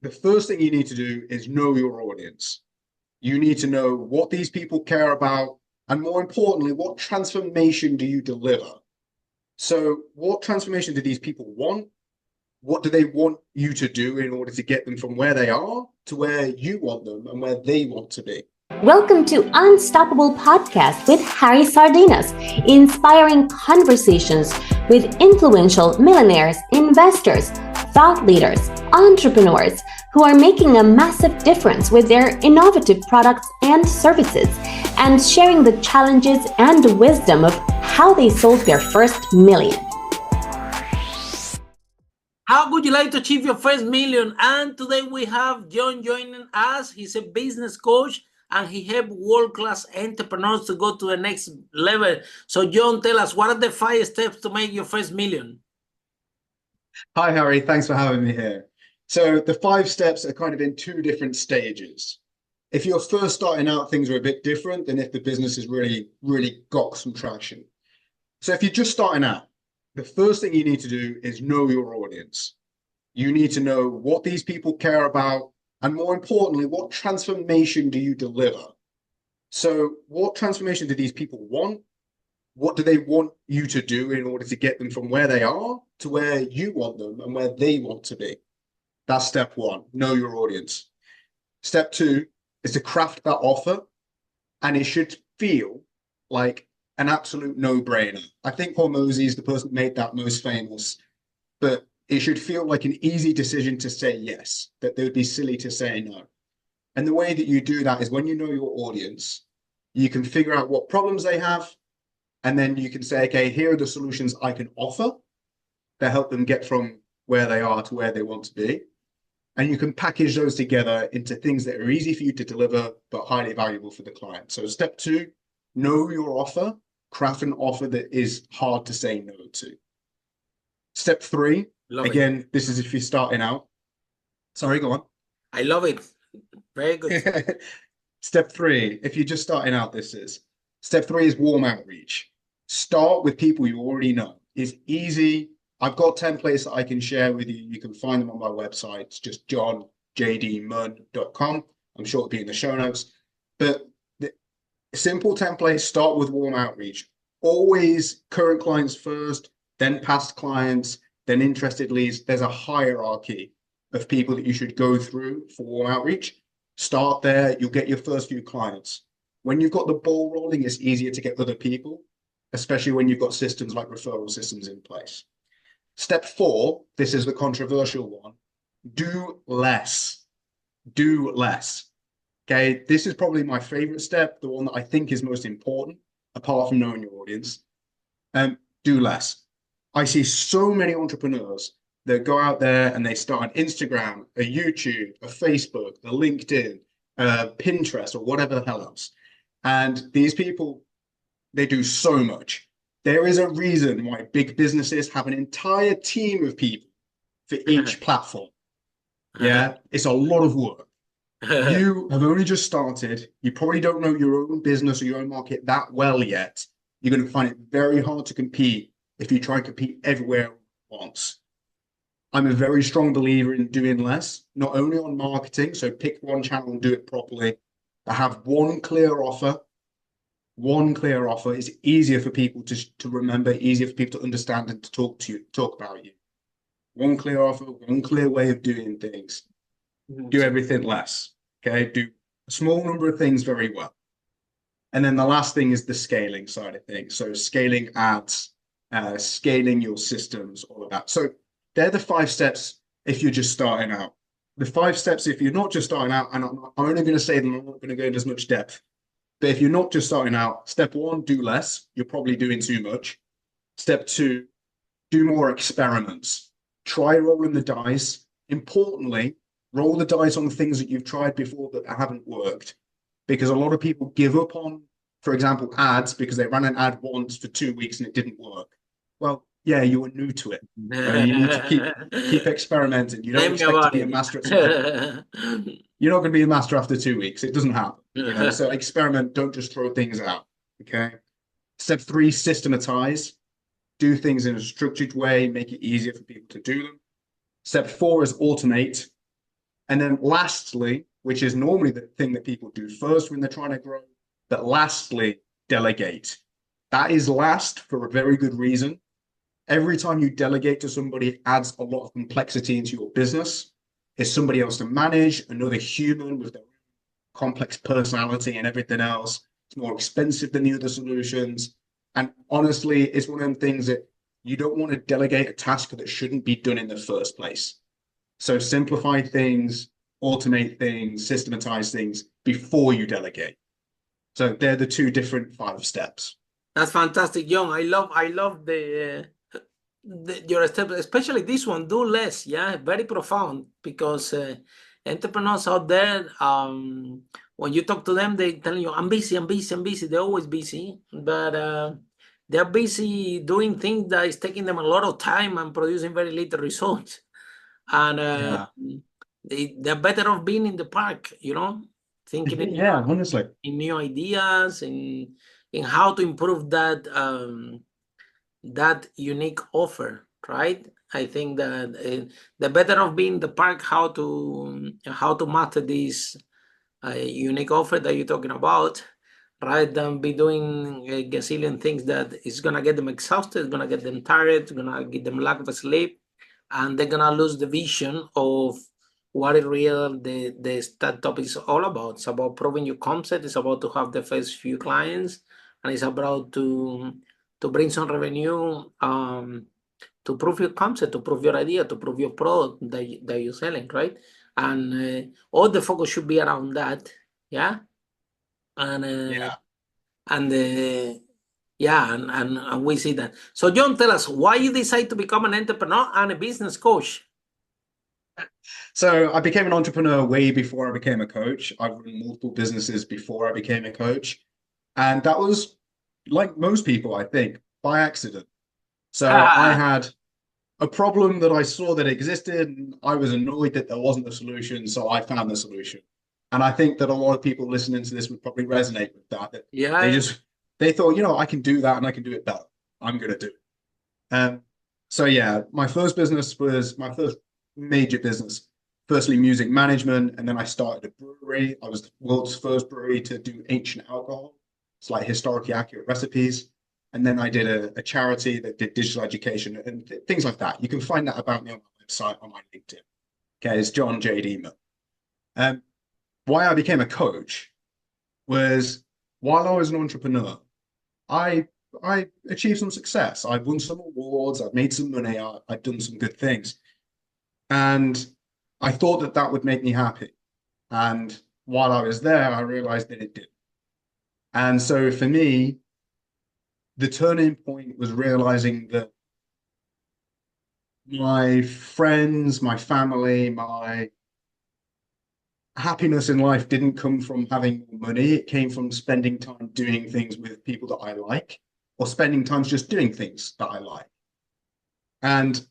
the first thing you need to do is know your audience. You need to know what these people care about, and more importantly, what transformation do you deliver? So what transformation do these people want? What do they want you to do in order to get them from where they are to where you want them and where they want to be? Welcome to Unstoppable Podcast with Harry Sardinas, inspiring conversations with influential millionaires, investors, thought leaders, entrepreneurs who are making a massive difference with their innovative products and services, and sharing the challenges and the wisdom of how they sold their first million. How would you like to achieve your first million? And today we have John joining us. He's a business coach and he helps world-class entrepreneurs to go to the next level. So John, tell us, what are the 5 steps to make your first million? Hi, Harry. Thanks for having me here. So the 5 steps are kind of in 2 different stages. If you're first starting out, things are a bit different than if the business has really got some traction. So if you're just starting out, the first thing you need to do is know your audience. You need to know what these people care about, and more importantly, what transformation do you deliver? So what transformation do these people want? What do they want you to do in order to get them from where they are to where you want them and where they want to be? That's step 1, know your audience. Step 2 is to craft that offer, and it should feel like an absolute no-brainer. I think Hormozy is the person that made that most famous, but it should feel like an easy decision to say yes, that they would be silly to say no. And the way that you do that is when you know your audience, you can figure out what problems they have, and then you can say, okay, here are the solutions I can offer that help them get from where they are to where they want to be. And you can package those together into things that are easy for you to deliver, but highly valuable for the client. So step 2, know your offer, craft an offer that is hard to say no to. Step 3, again, this is if you're starting out. Sorry, go on. I love it. Very good. Step 3, if you're just starting out, this is. Step 3 is warm outreach. Start with people you already know. It's easy. I've got templates that I can share with you. You can find them on my website. It's just johnjdmunn.com. I'm sure it'll be in the show notes. But the simple templates start with warm outreach. Always current clients first, then past clients, then interested leads. There's a hierarchy of people that you should go through for warm outreach. Start there. You'll get your first few clients. When you've got the ball rolling, it's easier to get other people, especially when you've got systems like referral systems in place. Step 4, this is the controversial one. Do less. Do less. Okay, this is probably my favorite step, the one that I think is most important, apart from knowing your audience. Do less. I see so many entrepreneurs that go out there and they start an Instagram, a YouTube, a Facebook, a LinkedIn, a Pinterest, or whatever the hell else. And these people, they do so much. There is a reason why big businesses have an entire team of people for each platform. Yeah, it's a lot of work. You have only just started. You probably don't know your own business or your own market that well yet. You're going to find it very hard to compete if you try to compete everywhere at once. I'm a very strong believer in doing less, not only on marketing, so pick one channel and do it properly, but have one clear offer. One clear offer is easier for people to remember, easier for people to understand and to talk about you. One clear offer, one clear way of doing things. Do everything less. Okay, do a small number of things very well. And then the last thing is the scaling side of things. So scaling ads, scaling your systems, all of that. So they're the 5 steps if you're just starting out. The 5 steps if you're not just starting out, and I'm only going to say them, I'm not going to go into as much depth. But if you're not just starting out, step 1, do less. You're probably doing too much. Step 2, do more experiments. Try rolling the dice. Importantly, roll the dice on things that you've tried before that haven't worked. Because a lot of people give up on, for example, ads because they ran an ad once for 2 weeks and it didn't work. Well, yeah, you were new to it. You need to keep experimenting. You don't expect to be a master at something. You're not going to be a master after 2 weeks. It doesn't happen. So experiment. Don't just throw things out. Okay. Step 3, systematize. Do things in a structured way. Make it easier for people to do them. Step 4 is automate. And then lastly, which is normally the thing that people do first when they're trying to grow, but lastly, delegate. That is last for a very good reason. Every time you delegate to somebody, it adds a lot of complexity into your business. It's somebody else to manage, another human with their complex personality and everything else. It's more expensive than the other solutions. And honestly, it's one of them things that you don't want to delegate a task that shouldn't be done in the first place. So simplify things, automate things, systematize things before you delegate. So they're the two different 5 steps. That's fantastic, John. I love your step, especially this one. Do less, yeah, very profound. Because entrepreneurs out there, when you talk to them, they tell you, "I'm busy, I'm busy, I'm busy." They're always busy, but they're busy doing things that is taking them a lot of time and producing very little results. And they're better off being in the park, thinking in, Yeah, honestly. in new ideas, in how to improve that that unique offer, right? I think that the better off being in the park, how to master this unique offer that you're talking about, rather than be doing a gazillion things that is gonna get them exhausted, gonna get them tired, gonna get them lack of sleep, and they're gonna lose the vision of what is real the startup is all about. It's about proving your concept. It's about to have the first few clients, and it's about to bring some revenue, to prove your concept, to prove your idea, to prove your product that you're selling, right? And all the focus should be around that, yeah. And and we see that. So John, tell us why you decide to become an entrepreneur and a business coach. So I became an entrepreneur way before I became a coach. I've run multiple businesses before I became a coach. And that was, like most people, I think, by accident. So I had a problem that I saw that existed, and I was annoyed that there wasn't a solution, so I found the solution. And I think that a lot of people listening to this would probably resonate with that. They thought, I can do that and I can do it better. I'm going to do it. So yeah, my first business was my first major business. Firstly, music management, and then I started a brewery. I was the world's first brewery to do ancient alcohol. It's like historically accurate recipes. And then I did a charity that did digital education and things like that. You can find that about me on my website, on my LinkedIn. Okay, it's John JD Munn. Why I became a coach was while I was an entrepreneur, I achieved some success. I've won some awards, I've made some money, I've done some good things. And I thought that would make me happy. And while I was there, I realized that it did. And so for me, the turning point was realizing that my friends, my family, my happiness in life didn't come from having more money. It came from spending time doing things with people that I like, or spending time just doing things that I like. And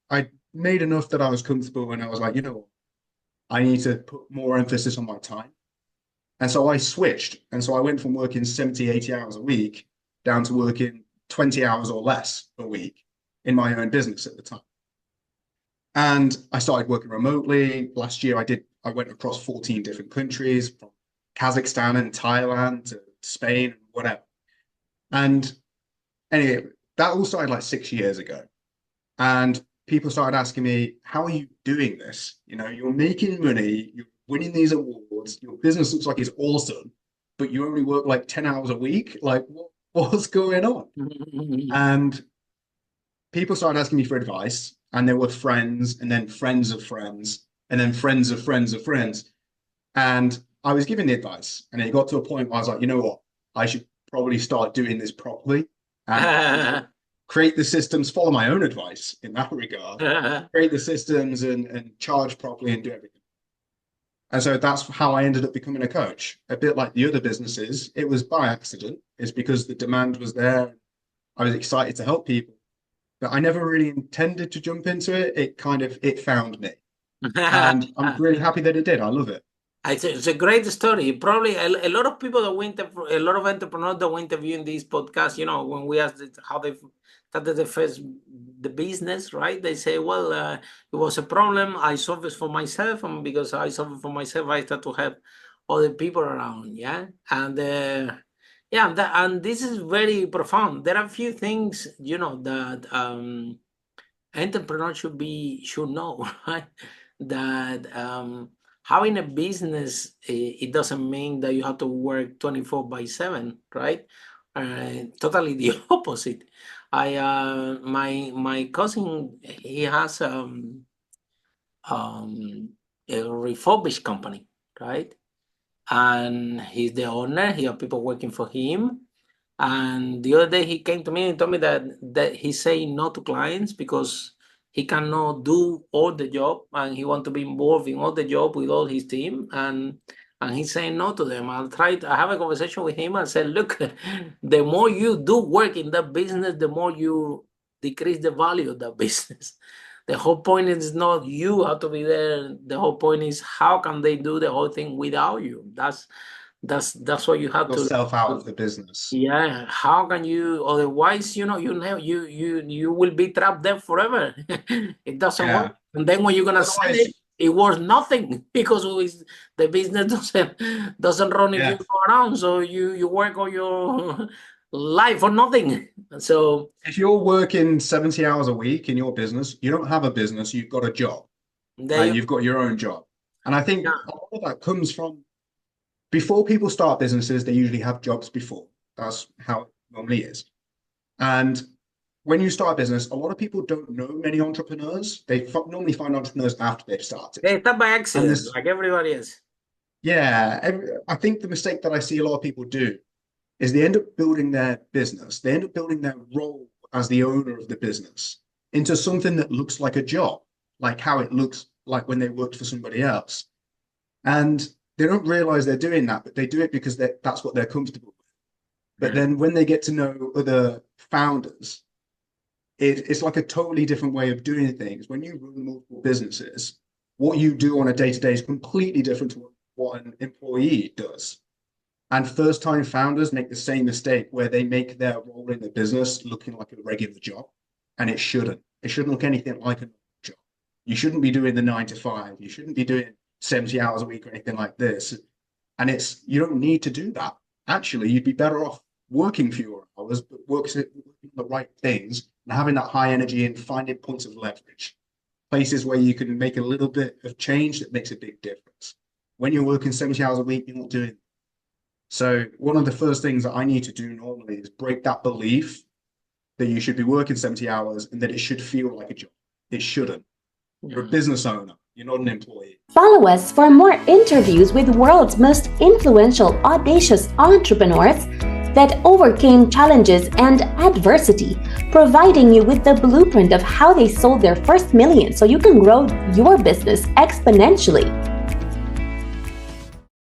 I made enough that I was comfortable, and I was like, I need to put more emphasis on my time. And so I switched. And so I went from working 70, 80 hours a week down to working 20 hours or less a week in my own business at the time. And I started working remotely. Last year, I went across 14 different countries, from Kazakhstan and Thailand to Spain and whatever. And anyway, that all started like 6 years ago. And people started asking me, how are you doing this? You're making money, you're winning these awards, your business looks like it's awesome, but you only work like 10 hours a week. Like, what's going on? And people started asking me for advice, and there were friends, and then friends of friends, and then friends of friends of friends. And I was giving the advice, and it got to a point where I was like, you know what? I should probably start doing this properly and create the systems, follow my own advice in that regard, create the systems and charge properly and do everything. And so that's how I ended up becoming a coach. A bit like the other businesses, it was by accident. It's because the demand was there. I was excited to help people, but I never really intended to jump into it. It found me. And I'm really happy that it did. I love it. It's a great story. Probably a lot of people a lot of entrepreneurs that we interview in this podcast, when we ask how they started the business, right? They say, well, it was a problem. I solved it for myself, and because I solved it for myself, I start to help other people around. Yeah, and and this is very profound. There are a few things, that entrepreneurs should know, right? That having a business, it doesn't mean that you have to work 24/7, right? Totally the opposite. My cousin, he has a refurbished company, right? And he's the owner. He has people working for him. And the other day he came to me and told me that he's saying no to clients because he cannot do all the job, and he wants to be involved in all the job with all his team, and he's saying no to them. I have a conversation with him and said, look, the more you do work in that business, the more you decrease the value of that business. The whole point is not you have to be there. The whole point is how can they do the whole thing without you? That's what you have to yourself out of the business. Yeah, how can you? Otherwise, you will be trapped there forever. It doesn't work. And then when you're gonna sell it, it was nothing because the business doesn't run if you go around. So you work all your life for nothing. So if you're working 70 hours a week in your business, you don't have a business, you've got a job. You've got your own job. And I think a lot of that comes from before people start businesses, they usually have jobs before. That's how it normally is. And when you start a business, a lot of people don't know many entrepreneurs. They normally find entrepreneurs after they've started. They start by accident, like everybody is. Yeah, I think the mistake that I see a lot of people do is they end up building their business. They end up building their role as the owner of the business into something that looks like a job, like how it looks like when they worked for somebody else. And they don't realize they're doing that, but they do it because that's what they're comfortable with. But then when they get to know other founders, it's like a totally different way of doing things. When you run multiple businesses, what you do on a day-to-day is completely different to what an employee does. And first-time founders make the same mistake where they make their role in the business looking like a regular job, and it shouldn't. It shouldn't look anything like a job. You shouldn't be doing the 9 to 5. You shouldn't be doing 70 hours a week or anything like this. And you don't need to do that. Actually, you'd be better off working fewer hours, but working the right things and having that high energy and finding points of leverage, places where you can make a little bit of change that makes a big difference. When you're working 70 hours a week, you're not doing it. So one of the first things that I need to do normally is break that belief that you should be working 70 hours and that it should feel like a job. It shouldn't. You're a business owner. You're not an employee. Follow us for more interviews with world's most influential, audacious entrepreneurs that overcame challenges and adversity, providing you with the blueprint of how they sold their first million so you can grow your business exponentially.